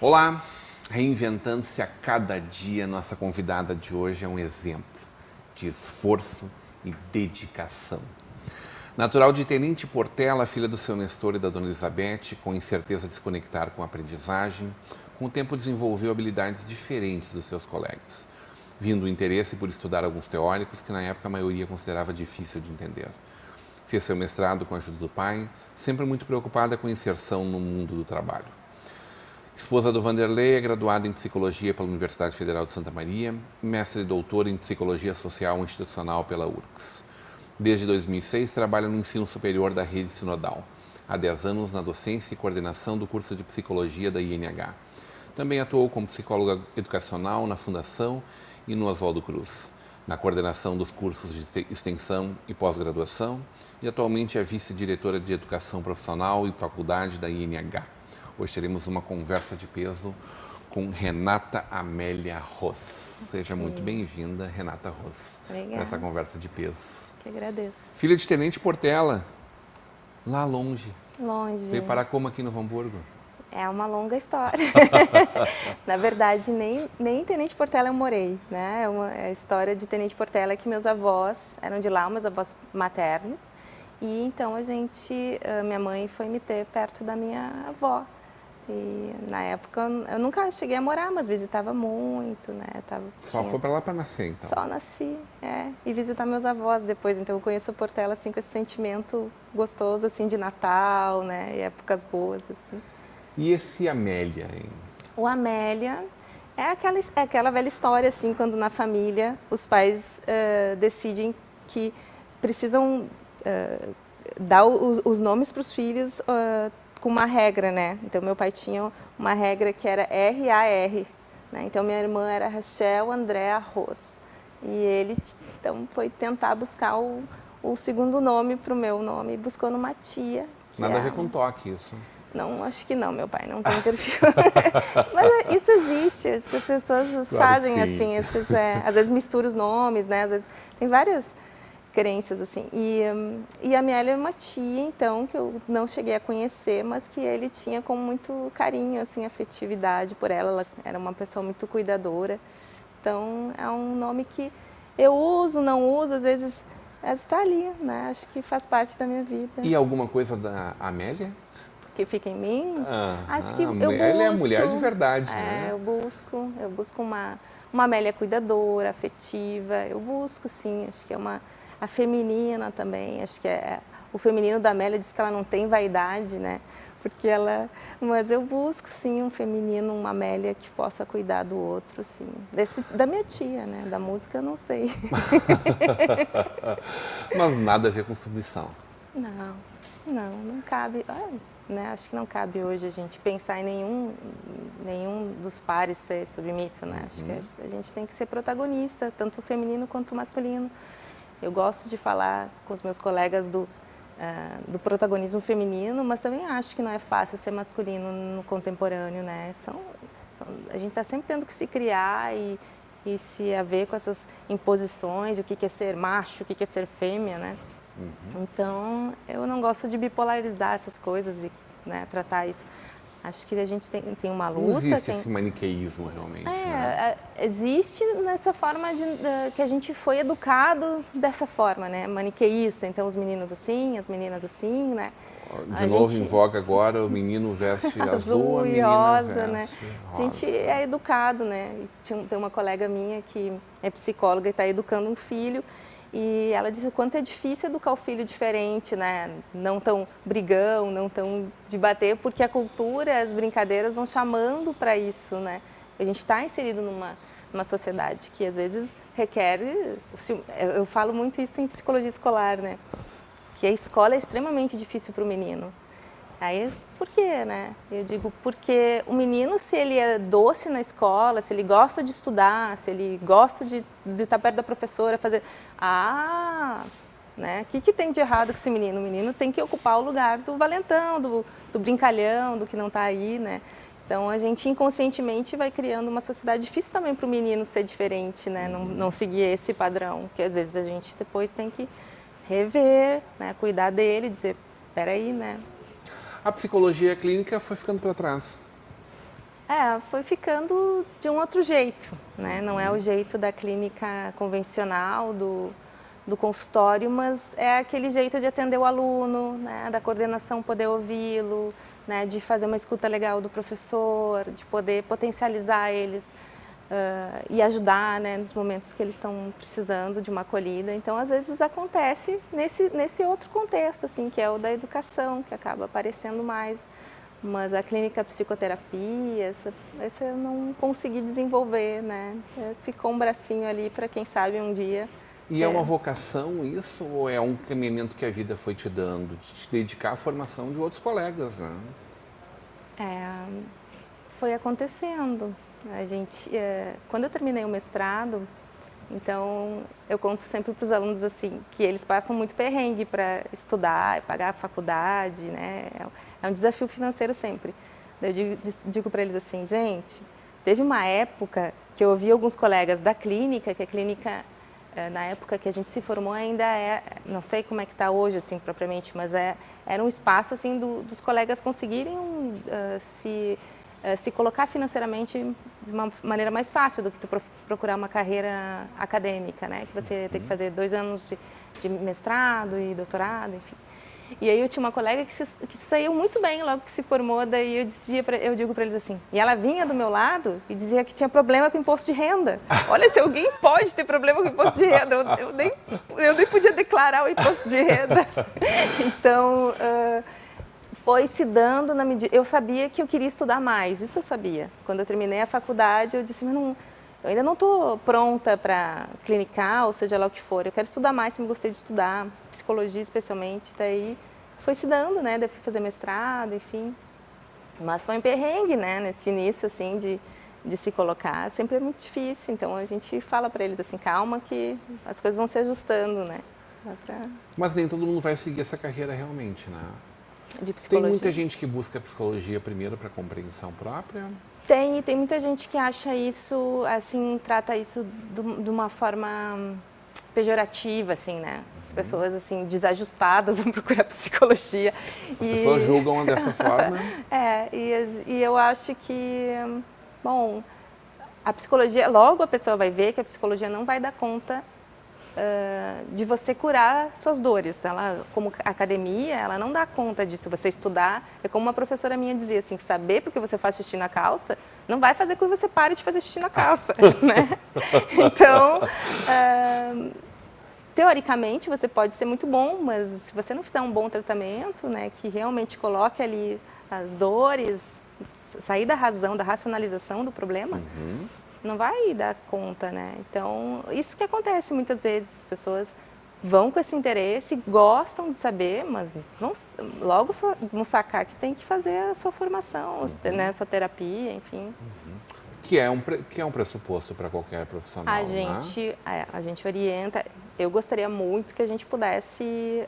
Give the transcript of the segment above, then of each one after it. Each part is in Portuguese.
Olá, reinventando-se a cada dia, nossa convidada de hoje é um exemplo de esforço e dedicação. Natural de Tenente Portela, filha do seu Nestor e da dona Elizabeth, com incerteza de se conectar com a aprendizagem, com o tempo desenvolveu habilidades diferentes dos seus colegas, vindo o interesse por estudar alguns teóricos que na época a maioria considerava difícil de entender. Fez seu mestrado com a ajuda do pai, sempre muito preocupada com a inserção no mundo do trabalho. Esposa do Vanderlei, é graduada em Psicologia pela Universidade Federal de Santa Maria, mestre e doutora em Psicologia Social e Institucional pela URGS. Desde 2006, trabalha no ensino superior da Rede Sinodal. Há 10 anos na docência e coordenação do curso de Psicologia da INH. Também atuou como psicóloga educacional na Fundação e no Oswaldo Cruz, na coordenação dos cursos de extensão e pós-graduação, e atualmente é vice-diretora de Educação Profissional e Faculdade da INH. Hoje teremos uma conversa de peso com Renata Amélia Ros. Seja muito bem-vinda, Renata Ros, para essa conversa de peso. Que agradeço. Filha de Tenente Portela, lá longe. Longe. Veio parar como aqui no Novo Hamburgo? É uma longa história. Na verdade, nem em Tenente Portela eu morei, né? É a história de Tenente Portela que meus avós eram de lá, meus avós maternos. E então minha mãe foi me ter perto da minha avó. E na época eu nunca cheguei a morar, mas visitava muito, né? Só foi para lá para nascer, então? Só nasci, e visitar meus avós depois. Então eu conheço Portela assim com esse sentimento gostoso assim de Natal, né? E épocas boas assim. E esse Amélia, hein? O Amélia é aquela velha história assim, quando na família os pais decidem que precisam dar os nomes para os filhos com uma regra, né? Então, meu pai tinha uma regra que era R-A-R, né? Então, minha irmã era Rachel Andréa Ros. E ele, então, foi tentar buscar o segundo nome para o meu nome e buscou numa tia. Nada a ver com toque, isso? Não, acho que não, meu pai não tem perfil. Mas isso existe, as pessoas fazem assim, às vezes misturam os nomes, né? Às vezes tem várias crenças, assim. E a Amélia é uma tia, então, que eu não cheguei a conhecer, mas que ele tinha com muito carinho, assim, afetividade por ela. Ela era uma pessoa muito cuidadora. Então, é um nome que eu uso, não uso, às vezes está ali, né? Acho que faz parte da minha vida. E alguma coisa da Amélia? Que fica em mim? Acho que eu busco. Ela é a mulher de verdade, né? Eu busco uma Amélia cuidadora, afetiva. Eu busco, sim, acho que é a feminina também, acho que o feminino da Amélia diz que ela não tem vaidade, né? Mas eu busco sim um feminino, uma Amélia que possa cuidar do outro, sim. Da minha tia, né? Da música eu não sei. Mas nada a ver com submissão. Não cabe, né? Acho que não cabe hoje a gente pensar em nenhum dos pares ser submisso, né? Acho que a gente tem que ser protagonista, tanto o feminino quanto o masculino. Eu gosto de falar com os meus colegas do protagonismo feminino, mas também acho que não é fácil ser masculino no contemporâneo, né? A gente está sempre tendo que se criar e se haver com essas imposições, o que é ser macho, o que é ser fêmea, né? Então, eu não gosto de bipolarizar essas coisas e, né, tratar isso. Acho que a gente tem uma luta. Não existe esse maniqueísmo, realmente, né? Existe nessa forma que a gente foi educado dessa forma, né? Maniqueísta, então os meninos assim, as meninas assim, né? De novo em voga agora, o menino veste azul, a menina rosa, veste né? rosa. A gente é educado, né? Tem uma colega minha que é psicóloga e está educando um filho. E ela disse o quanto é difícil educar o filho diferente, né? Não tão brigão, não tão de bater, porque a cultura, as brincadeiras vão chamando para isso, né? A gente está inserido numa sociedade que às vezes requer... Eu falo muito isso em psicologia escolar, né? Que a escola é extremamente difícil para o menino. Aí, por quê, né? Eu digo, porque o menino, se ele é doce na escola, se ele gosta de estudar, se ele gosta de estar perto da professora, fazer... né? O que tem de errado com esse menino? O menino tem que ocupar o lugar do valentão, do brincalhão, do que não está aí, né? Então, a gente inconscientemente vai criando uma sociedade difícil também para o menino ser diferente, né? Não seguir esse padrão, que às vezes a gente depois tem que rever, né? Cuidar dele, dizer, peraí, né? A psicologia clínica foi ficando para trás. Foi ficando de um outro jeito, né? Não é o jeito da clínica convencional, do consultório, mas é aquele jeito de atender o aluno, né? Da coordenação poder ouvi-lo, né? De fazer uma escuta legal do professor, de poder potencializar eles e ajudar, né? Nos momentos que eles estão precisando de uma acolhida. Então, às vezes acontece nesse outro contexto, assim, que é o da educação, que acaba aparecendo mais. Mas a clínica psicoterapia, essa eu não consegui desenvolver, né? Ficou um bracinho ali para quem sabe um dia. E é uma vocação isso ou é um caminhamento que a vida foi te dando, de te dedicar à formação de outros colegas, né? Foi acontecendo. Quando eu terminei o mestrado, então eu conto sempre para os alunos assim que eles passam muito perrengue para estudar, pagar a faculdade, né? É um desafio financeiro sempre. Eu digo para eles assim, gente, teve uma época que eu ouvi alguns colegas da clínica, que a clínica na época que a gente se formou ainda não sei como é que está hoje assim propriamente, mas era um espaço assim dos colegas conseguirem se colocar financeiramente de uma maneira mais fácil do que tu procurar uma carreira acadêmica, né? Que você tem que fazer 2 anos de mestrado e doutorado, enfim. E aí eu tinha uma colega que saiu muito bem logo que se formou, daí eu digo para eles assim, e ela vinha do meu lado e dizia que tinha problema com imposto de renda. Olha, se alguém pode ter problema com imposto de renda, eu nem podia declarar o imposto de renda. Então, foi se dando na medida... Eu sabia que eu queria estudar mais, isso eu sabia. Quando eu terminei a faculdade, eu disse, mas eu ainda não estou pronta para clinicar, ou seja lá o que for. Eu quero estudar mais, sempre gostei de estudar, psicologia especialmente. Daí foi se dando, né? Daí fui fazer mestrado, enfim. Mas foi um perrengue, né? Nesse início, assim, de se colocar. Sempre é muito difícil, então a gente fala para eles assim, calma que as coisas vão se ajustando, né? Mas nem todo mundo vai seguir essa carreira realmente, né? De psicologia. Tem muita gente que busca a psicologia primeiro para compreensão própria? Tem muita gente que acha isso, assim, trata isso de uma forma pejorativa, assim, né? As pessoas, assim, desajustadas vão procurar psicologia. As pessoas julgam dessa forma? E eu acho que, bom, a psicologia, logo a pessoa vai ver que a psicologia não vai dar conta de você curar suas dores. Ela, como academia, ela não dá conta disso. Você estudar, é como uma professora minha dizia, assim, que saber porque você faz xixi na calça não vai fazer com que você pare de fazer xixi na calça, né? Então, teoricamente, você pode ser muito bom, mas se você não fizer um bom tratamento, né, que realmente coloque ali as dores, sair da razão, da racionalização do problema, não vai dar conta, né? Então, isso que acontece muitas vezes, as pessoas vão com esse interesse, gostam de saber, mas logo vão sacar que tem que fazer a sua formação, né, a sua terapia, enfim. Que é um pressuposto para qualquer profissional, A gente orienta. Eu gostaria muito que a gente pudesse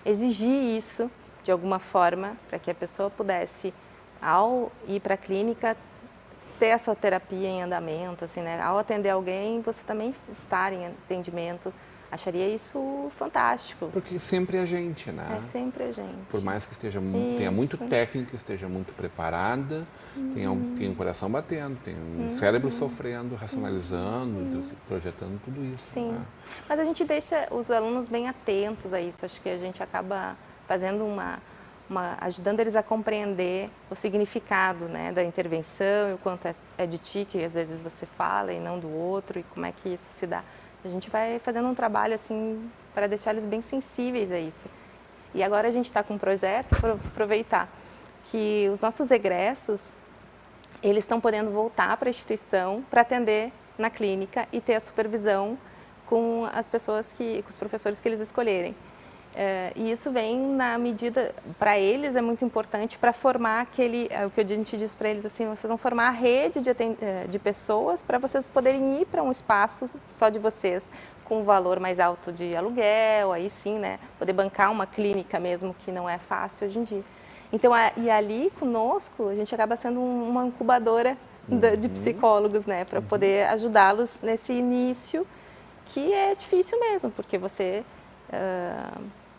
exigir isso de alguma forma, para que a pessoa pudesse, ao ir para a clínica, ter a sua terapia em andamento, assim, né? Ao atender alguém, você também estar em atendimento. Acharia isso fantástico. Porque sempre a gente, né? É sempre a gente. Por mais que tenha muito técnica, esteja muito preparada, tenha um coração batendo, tem um cérebro sofrendo, racionalizando, projetando tudo isso. Sim. Né? Mas a gente deixa os alunos bem atentos a isso. Acho que a gente acaba fazendo ajudando eles a compreender o significado, né, da intervenção, e o quanto é de ti, que às vezes você fala e não do outro, e como é que isso se dá. A gente vai fazendo um trabalho assim para deixar eles bem sensíveis a isso. E agora a gente está com um projeto para aproveitar que os nossos egressos, eles estão podendo voltar para a instituição para atender na clínica e ter a supervisão com as pessoas com os professores que eles escolherem. E isso vem na medida, para eles é muito importante para formar o que a gente diz para eles assim, vocês vão formar a rede de pessoas para vocês poderem ir para um espaço só de vocês, com um valor mais alto de aluguel, aí sim, né, poder bancar uma clínica mesmo, que não é fácil hoje em dia. Então, e ali conosco, a gente acaba sendo uma incubadora de psicólogos, né, para poder ajudá-los nesse início, que é difícil mesmo, porque você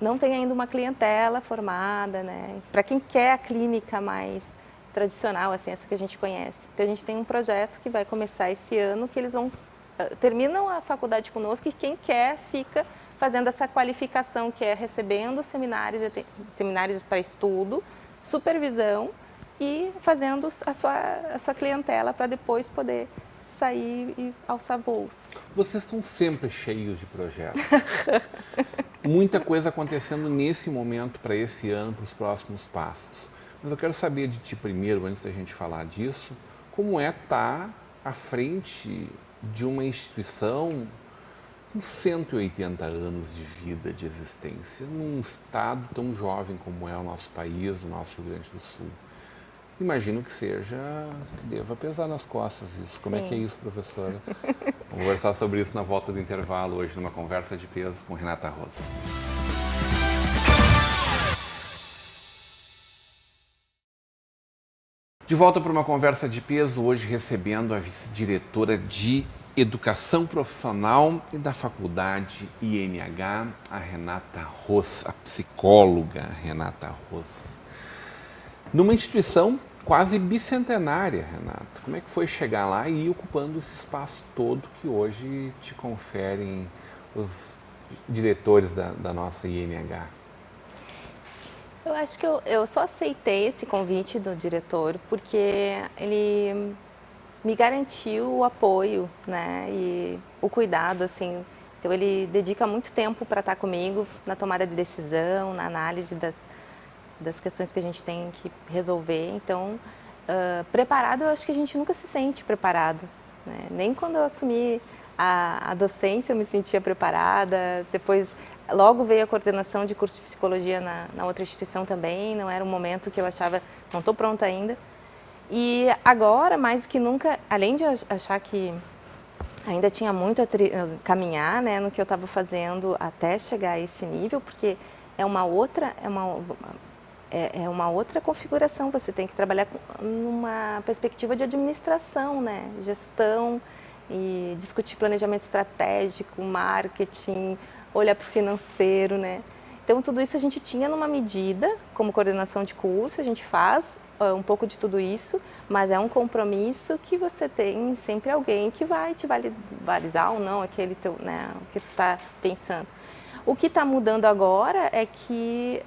não tem ainda uma clientela formada, né, para quem quer a clínica mais tradicional, assim, essa que a gente conhece. Então, a gente tem um projeto que vai começar esse ano, que eles terminam a faculdade conosco e quem quer fica fazendo essa qualificação, que é recebendo seminários para estudo, supervisão e fazendo a sua clientela para depois poder sair e alçar voos. Vocês estão sempre cheios de projetos. Muita coisa acontecendo nesse momento, para esse ano, para os próximos passos. Mas eu quero saber de ti primeiro, antes da gente falar disso, como é estar à frente de uma instituição com 180 anos de vida, de existência, num estado tão jovem como é o nosso país, o nosso Rio Grande do Sul. Imagino que deva pesar nas costas isso. Como é que é isso, professora? Vamos conversar sobre isso na volta do intervalo, hoje numa conversa de peso com Renata Ros. De volta para uma conversa de peso, hoje recebendo a vice-diretora de Educação Profissional e da Faculdade INH, a Renata Ros, a psicóloga Renata Ros. Numa instituição quase bicentenária, Renata, como é que foi chegar lá e ir ocupando esse espaço todo que hoje te conferem os diretores da nossa INH? Eu acho que eu só aceitei esse convite do diretor porque ele me garantiu o apoio, né, e o cuidado, assim. Então, ele dedica muito tempo para estar comigo na tomada de decisão, na análise das questões que a gente tem que resolver. Então, preparado, eu acho que a gente nunca se sente preparado, né? Nem quando eu assumi a docência eu me sentia preparada. Depois, logo veio a coordenação de curso de psicologia na outra instituição também. Não era um momento que eu achava, não estou pronta ainda. E agora, mais do que nunca, além de achar que ainda tinha muito a caminhar, né, no que eu estava fazendo até chegar a esse nível, porque é uma outra configuração. Você tem que trabalhar numa perspectiva de administração, né, gestão, e discutir planejamento estratégico, marketing, olhar para o financeiro, né. Então, tudo isso a gente tinha numa medida, como coordenação de curso, a gente faz um pouco de tudo isso, mas é um compromisso que você tem sempre alguém que vai te balizar ou não aquele teu, né, o que tu está pensando. O que está mudando agora é que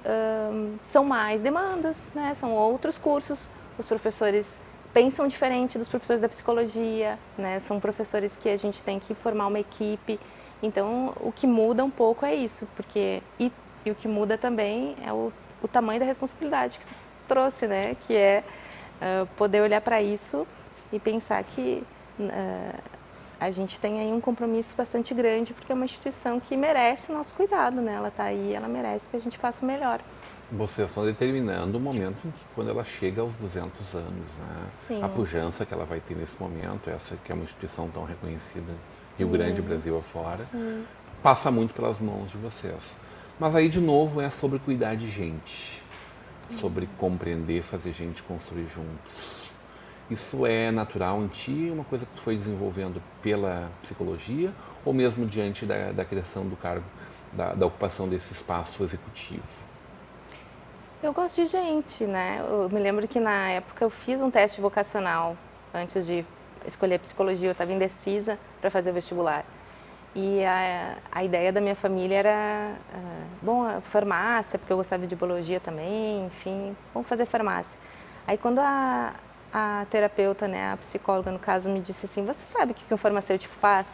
são mais demandas, né, são outros cursos, os professores pensam diferente dos professores da psicologia, né, são professores que a gente tem que formar uma equipe. Então, o que muda um pouco é isso, porque e o que muda também é o tamanho da responsabilidade que tu trouxe, né? Que é poder olhar para isso e pensar que a gente tem aí um compromisso bastante grande, porque é uma instituição que merece nosso cuidado, né? Ela está aí, ela merece que a gente faça o melhor. Vocês estão determinando o momento em que, quando ela chega aos 200 anos, né? Sim. A pujança que ela vai ter nesse momento, essa que é uma instituição tão reconhecida, Rio Grande, Brasil afora, passa muito pelas mãos de vocês. Mas aí, de novo, é sobre cuidar de gente, sobre compreender, fazer gente construir juntos. Isso é natural em ti, uma coisa que tu foi desenvolvendo pela psicologia ou mesmo diante da criação do cargo, da ocupação desse espaço executivo? Eu gosto de gente, né? Eu me lembro que na época eu fiz um teste vocacional antes de escolher psicologia. Eu estava indecisa para fazer o vestibular. E a ideia da minha família era, a farmácia, porque eu gostava de biologia também, enfim, vamos fazer farmácia. Aí quando a terapeuta, né, a psicóloga no caso, me disse assim, você sabe o que um farmacêutico faz?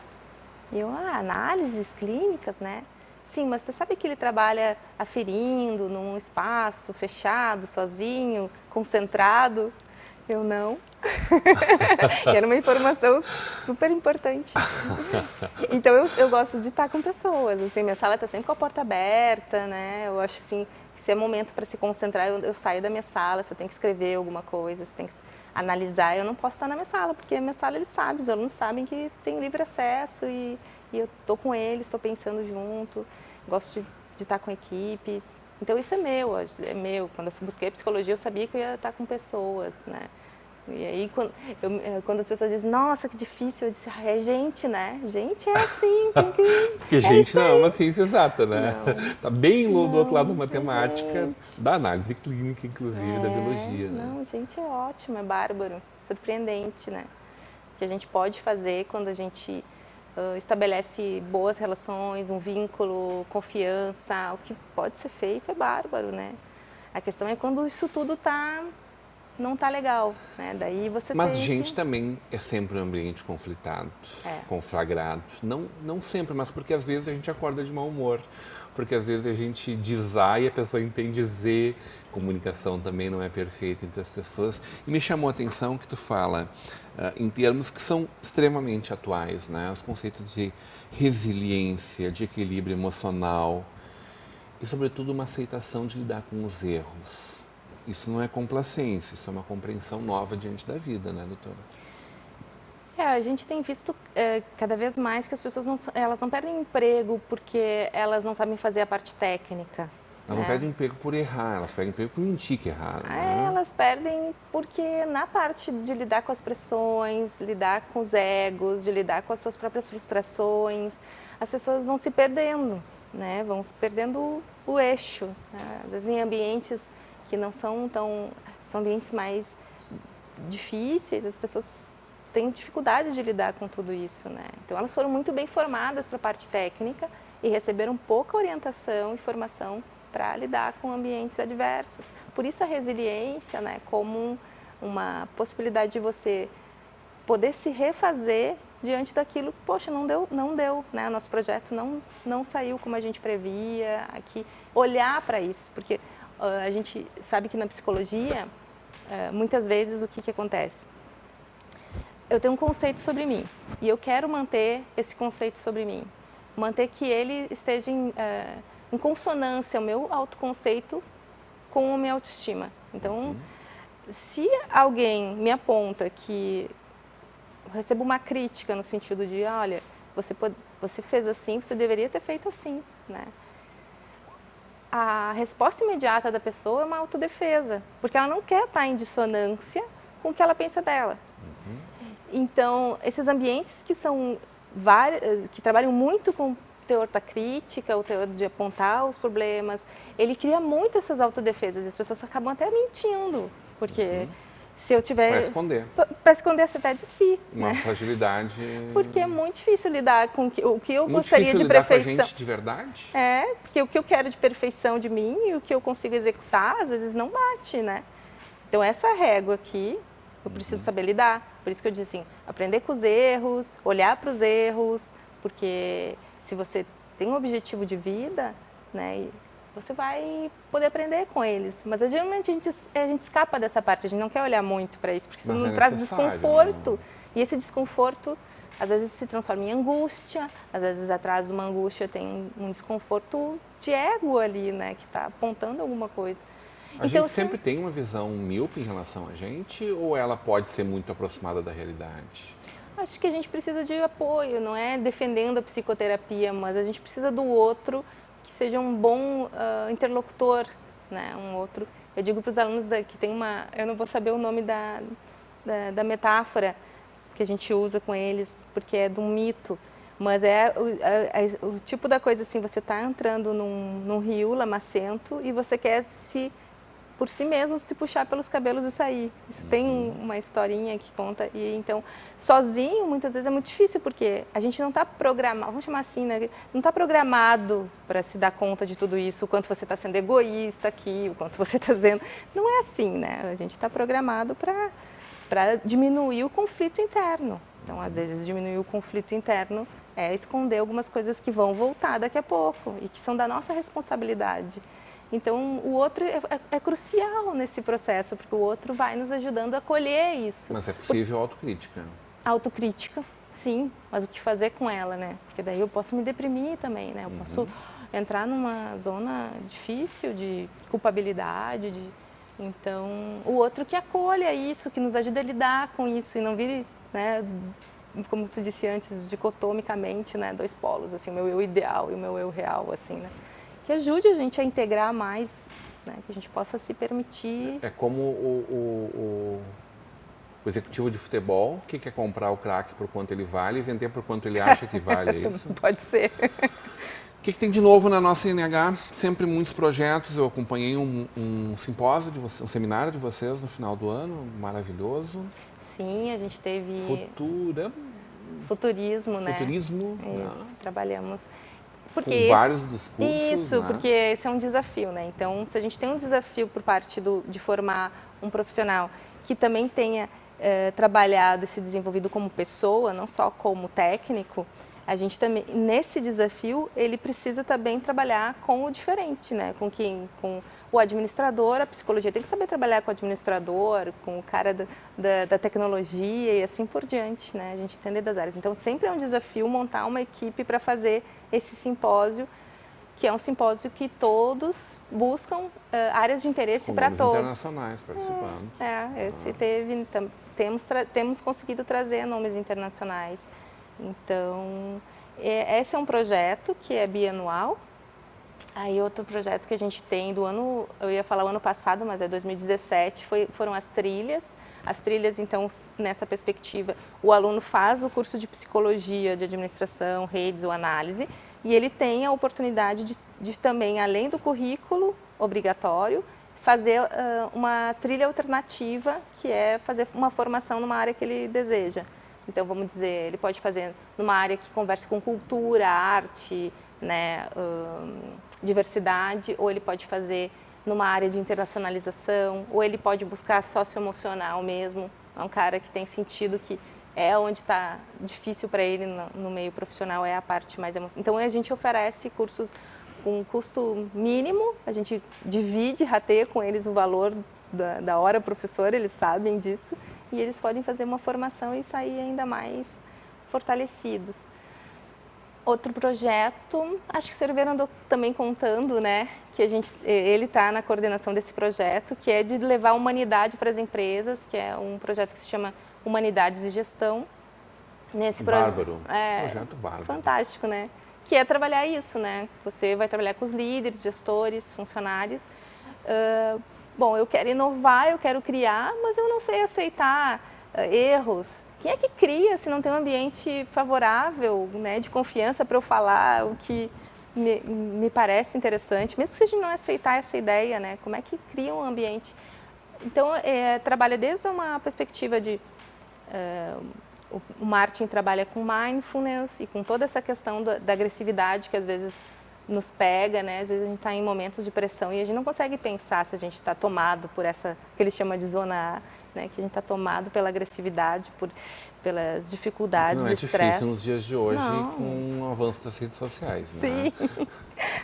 E eu, análises clínicas, né? Sim, mas você sabe que ele trabalha aferindo num espaço fechado, sozinho, concentrado? Eu não. E era uma informação super importante. Então eu gosto de estar com pessoas, assim, minha sala está sempre com a porta aberta, né? Eu acho assim, se é momento para se concentrar, eu saio da minha sala, se eu tenho que escrever alguma coisa, se tem que analisar, eu não posso estar na minha sala, porque a minha sala eles sabem, os alunos sabem que tem livre acesso e e eu tô com eles, estou pensando junto, gosto de estar com equipes. Então isso é meu, é meu. Quando eu busquei psicologia, eu sabia que eu ia estar com pessoas, né? E aí, quando as pessoas dizem, nossa, que difícil, eu disse, é gente, né? Gente é assim, tem que... Porque gente não é uma ciência exata, né? Não, Tá bem do outro lado da não, matemática, gente. da análise clínica, inclusive, da biologia, né? Não, gente, é ótimo, é bárbaro, surpreendente, né? O que a gente pode fazer quando a gente estabelece boas relações, um vínculo, confiança, o que pode ser feito é bárbaro, né? A questão é quando isso tudo não tá legal, né? Daí você Mas tem gente que... também é sempre um ambiente conflitado, É. conflagrado. Não sempre, mas porque às vezes a gente acorda de mau humor. Porque às vezes a gente diz A e a pessoa entende Z. Comunicação também não é perfeita entre as pessoas. E me chamou a atenção que tu fala em termos que são extremamente atuais, né? Os conceitos de resiliência, de equilíbrio emocional e, sobretudo, uma aceitação de lidar com os erros. Isso não é complacência, isso é uma compreensão nova diante da vida, né, doutora? A gente tem visto cada vez mais que as pessoas elas não perdem emprego porque elas não sabem fazer a parte técnica. Elas não perdem emprego por errar, elas perdem emprego por mentir que erraram, né? Elas perdem porque na parte de lidar com as pressões, lidar com os egos, de lidar com as suas próprias frustrações, as pessoas vão se perdendo, né? Vão se perdendo o eixo, né? Às vezes em ambientes que não são são ambientes mais difíceis, as pessoas têm dificuldade de lidar com tudo isso, né? Então elas foram muito bem formadas para a parte técnica e receberam pouca orientação e formação para lidar com ambientes adversos. Por isso a resiliência, né, como uma possibilidade de você poder se refazer diante daquilo, poxa, não deu, né? O nosso projeto não saiu como a gente previa, aqui olhar para isso, porque a gente sabe que na psicologia, muitas vezes o que acontece? Eu tenho um conceito sobre mim e eu quero manter esse conceito sobre mim, manter que ele esteja em consonância o meu autoconceito com a minha autoestima. Então, se alguém me aponta que eu recebo uma crítica no sentido de, olha, você fez assim, você deveria ter feito assim, né? A resposta imediata da pessoa é uma autodefesa, porque ela não quer estar em dissonância com o que ela pensa dela. Então, esses ambientes que trabalham muito com o teor da crítica, o teor de apontar os problemas, ele cria muito essas autodefesas e as pessoas acabam até mentindo, porque se eu tiver... Para esconder. Para esconder-se até de si. Uma né? fragilidade... Porque é muito difícil lidar com o que eu muito gostaria de perfeição. Muito difícil lidar com a gente de verdade? Porque o que eu quero de perfeição de mim e o que eu consigo executar, às vezes não bate, né? Então, essa régua aqui, eu preciso saber lidar. Por isso que eu disse assim, aprender com os erros, olhar para os erros, porque se você tem um objetivo de vida, né, você vai poder aprender com eles. Mas geralmente a gente escapa dessa parte, a gente não quer olhar muito para isso, porque isso não traz desconforto. E esse desconforto, às vezes, se transforma em angústia, às vezes, atrás de uma angústia tem um desconforto de ego ali, né, que está apontando alguma coisa. A gente sempre tem uma visão míope em relação a gente ou ela pode ser muito aproximada da realidade? Acho que a gente precisa de apoio, não é defendendo a psicoterapia, mas a gente precisa do outro que seja um bom interlocutor, né? Um outro. Eu digo para os alunos que tem eu não vou saber o nome da metáfora que a gente usa com eles, porque é de um mito, mas é o tipo da coisa assim, você está entrando num rio lamacento e você quer por si mesmo se puxar pelos cabelos e sair. Isso tem uma historinha que conta. E então, sozinho, muitas vezes é muito difícil, porque a gente não está programado, vamos chamar assim, né? Não está programado para se dar conta de tudo isso, o quanto você está sendo egoísta aqui, o quanto você está sendo... Não é assim, né? A gente está programado para diminuir o conflito interno. Então, às vezes, diminuir o conflito interno é esconder algumas coisas que vão voltar daqui a pouco e que são da nossa responsabilidade. Então, o outro é crucial nesse processo, porque o outro vai nos ajudando a acolher isso. Mas é possível autocrítica? Autocrítica, sim, mas o que fazer com ela, né? Porque daí eu posso me deprimir também, né? Eu posso entrar numa zona difícil de culpabilidade, Então, o outro que acolha isso, que nos ajude a lidar com isso e não vire, né, como tu disse antes, dicotomicamente, né, dois polos, assim, o meu eu ideal e o meu eu real, assim, né? Que ajude a gente a integrar mais, né, que a gente possa se permitir. É como o executivo de futebol que quer comprar o craque por quanto ele vale e vender por quanto ele acha que vale, é isso? Pode ser. O que tem de novo na nossa INH? Sempre muitos projetos. Eu acompanhei um simpósio, um seminário de vocês no final do ano, maravilhoso. Sim, a gente teve Futurismo, né? Futurismo. Isso, Né? trabalhamos. Com vários dos cursos. Isso, né? porque esse é um desafio, né? Então, se a gente tem um desafio por parte de formar um profissional que também tenha trabalhado e se desenvolvido como pessoa, não só como técnico, a gente também, nesse desafio, ele precisa também trabalhar com o diferente, né? Com o administrador, a psicologia tem que saber trabalhar com o administrador, com o cara da tecnologia e assim por diante, né? A gente entender das áreas. Então, sempre é um desafio montar uma equipe para fazer esse simpósio, que é um simpósio que todos buscam áreas de interesse para todos. Internacionais participando. Temos conseguido trazer nomes internacionais. Então, esse é um projeto que é bianual. Aí outro projeto que a gente tem do ano, eu ia falar o ano passado, mas é 2017, foram as trilhas. As trilhas, então, nessa perspectiva, o aluno faz o curso de psicologia, de administração, redes ou análise, e ele tem a oportunidade de também, além do currículo obrigatório, fazer uma trilha alternativa, que é fazer uma formação numa área que ele deseja. Então, vamos dizer, ele pode fazer numa área que converse com cultura, arte, né, diversidade, ou ele pode fazer numa área de internacionalização, ou ele pode buscar socioemocional mesmo. É um cara que tem sentido que é onde está difícil para ele no meio profissional, é a parte mais emocional. Então, a gente oferece cursos com custo mínimo, a gente divide, rateia com eles o valor da hora professora, eles sabem disso, e eles podem fazer uma formação e sair ainda mais fortalecidos. Outro projeto, acho que o Cerveira andou também contando, né, que ele está na coordenação desse projeto, que é de levar a humanidade para as empresas, que é um projeto que se chama Humanidades e Gestão. Bárbaro, projeto bárbaro. Fantástico, né? Que é trabalhar isso, né? Você vai trabalhar com os líderes, gestores, funcionários. Bom, eu quero inovar, eu quero criar, mas eu não sei aceitar erros. Quem é que cria se não tem um ambiente favorável, né, de confiança para eu falar o que me parece interessante, mesmo que a gente não aceitar essa ideia, né? Como é que cria um ambiente? Então, trabalha desde uma perspectiva de... o Martin trabalha com mindfulness e com toda essa questão da agressividade que às vezes nos pega, né? Às vezes a gente está em momentos de pressão e a gente não consegue pensar se a gente está tomado por essa, que ele chama de zona A, né? Que a gente está tomado pela agressividade, pelas dificuldades, estresse. Não é difícil nos dias de hoje com o avanço das redes sociais, né? Sim,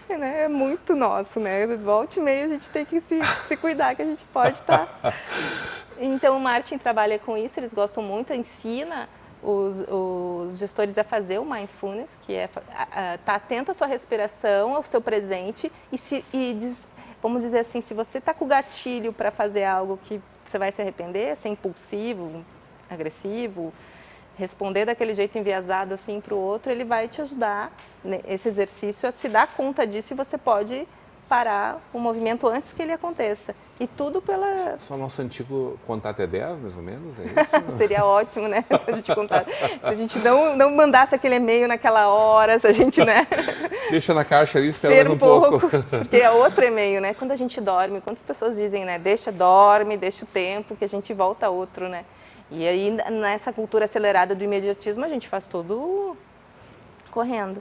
é muito nosso, né? Volta e meia a gente tem que se cuidar, que a gente pode estar... Então, o Martin trabalha com isso, eles gostam muito, ensina os gestores a fazer o mindfulness, que é estar atento à sua respiração, ao seu presente vamos dizer assim, se você está com o gatilho para fazer algo que você vai se arrepender, ser impulsivo, agressivo, responder daquele jeito enviesado assim para o outro, ele vai te ajudar, né, esse exercício, a se dar conta disso e você pode parar o movimento antes que ele aconteça. E tudo pela... Só nosso antigo contar até 10, mais ou menos, é isso? Seria ótimo, né? Se a gente contar. Se a gente não mandasse aquele e-mail naquela hora, se a gente, né? Deixa na caixa ali, espera mais um pouco. Porque é outro e-mail, né? Quando a gente dorme, quantas pessoas dizem, né? Dorme, deixa o tempo, que a gente volta a outro, né? E aí, nessa cultura acelerada do imediatismo, a gente faz tudo correndo.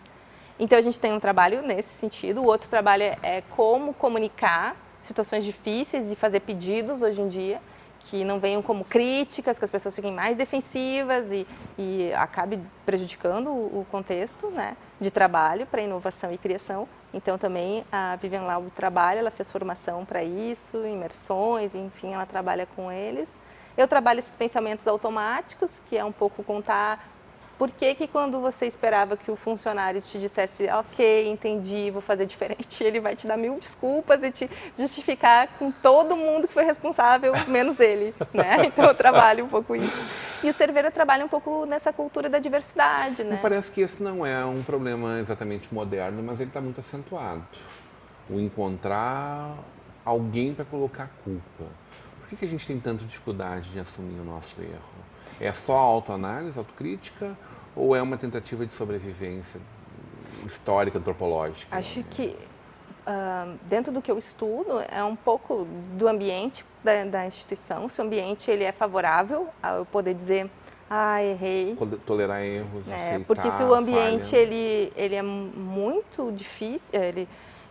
Então, a gente tem um trabalho nesse sentido. O outro trabalho é como comunicar situações difíceis e fazer pedidos hoje em dia, que não venham como críticas, que as pessoas fiquem mais defensivas e acabe prejudicando o contexto, né, de trabalho para inovação e criação. Então, também a Vivian Laub trabalha, ela fez formação para isso, imersões, enfim, ela trabalha com eles. Eu trabalho esses pensamentos automáticos, que é um pouco contar... Por que quando você esperava que o funcionário te dissesse, ok, entendi, vou fazer diferente, ele vai te dar 1000 desculpas e te justificar com todo mundo que foi responsável, menos ele, né? Então eu trabalho um pouco isso. E o Cerveira trabalha um pouco nessa cultura da diversidade, né? Me parece que esse não é um problema exatamente moderno, mas ele está muito acentuado. O encontrar alguém para colocar a culpa. Por que a gente tem tanta dificuldade de assumir o nosso erro? É só autoanálise, autocrítica, ou é uma tentativa de sobrevivência histórica, antropológica? Acho que dentro do que eu estudo é um pouco do ambiente da instituição. Se o ambiente ele é favorável a eu poder dizer, errei. Tolerar erros, aceitar porque se o ambiente falha. ele é muito difícil,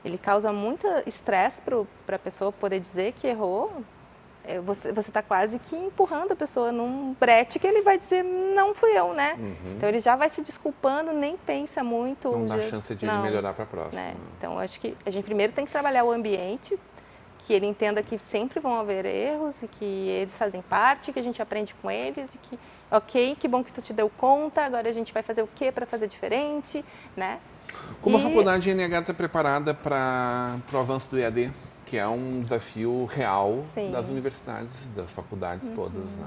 ele causa muito estresse para a pessoa poder dizer que errou, você está quase que empurrando a pessoa num brete que ele vai dizer, não fui eu, né? Então ele já vai se desculpando, nem pensa muito. Não dá chance de ele melhorar para a próxima. Né? Então acho que a gente primeiro tem que trabalhar o ambiente, que ele entenda que sempre vão haver erros e que eles fazem parte, que a gente aprende com eles e que, ok, que bom que tu te deu conta, agora a gente vai fazer o quê para fazer diferente, né? Como a faculdade INH está preparada para o avanço do EAD? Que é um desafio real das universidades, das faculdades todas. Né?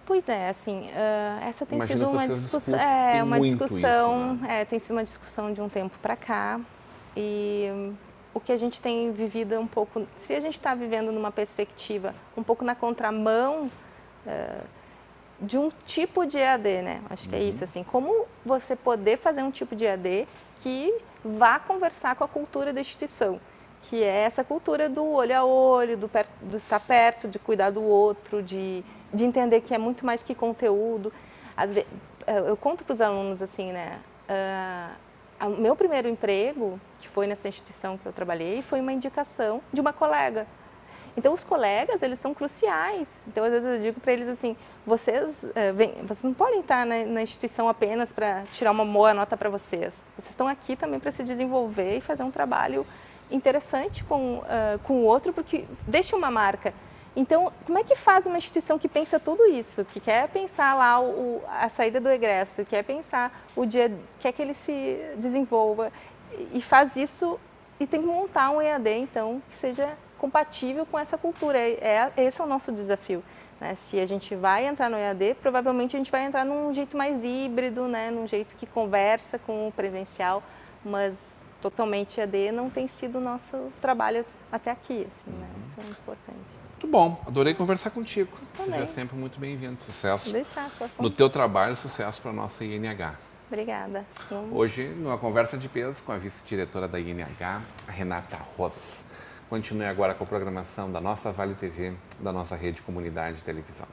Pois é, assim, essa tem Imagino sido uma discussão, tem sido uma discussão de um tempo para cá, e o que a gente tem vivido é um pouco, se a gente está vivendo numa perspectiva um pouco na contramão de um tipo de EAD, né? Acho que é isso, assim, como você poder fazer um tipo de EAD que vá conversar com a cultura da instituição, que é essa cultura do olho a olho, do estar perto, de cuidar do outro, de entender que é muito mais que conteúdo. Às vezes, eu conto para os alunos assim, né? O meu primeiro emprego, que foi nessa instituição que eu trabalhei, foi uma indicação de uma colega. Então, os colegas, eles são cruciais. Então, às vezes eu digo para eles assim, vocês não podem estar na instituição apenas para tirar uma boa nota para vocês. Vocês estão aqui também para se desenvolver e fazer um trabalho interessante com o outro, porque deixa uma marca. Então, como é que faz uma instituição que pensa tudo isso, que quer pensar lá a saída do egresso, quer pensar o dia, quer que ele se desenvolva e faz isso e tem que montar um EAD, então, que seja compatível com essa cultura. Esse é o nosso desafio. Né? Se a gente vai entrar no EAD, provavelmente a gente vai entrar num jeito mais híbrido, né? Num jeito que conversa com o presencial, mas totalmente EAD não tem sido o nosso trabalho até aqui. Assim, né? Isso é importante. Muito bom, adorei conversar contigo. Também. Seja sempre muito bem-vindo. Sucesso Deixar sua no teu trabalho, sucesso para a nossa INH. Obrigada. Hoje, numa conversa de peso com a vice-diretora da INH, a Renata Ros. Continue agora com a programação da nossa Vale TV, da nossa rede Comunidade de Televisão.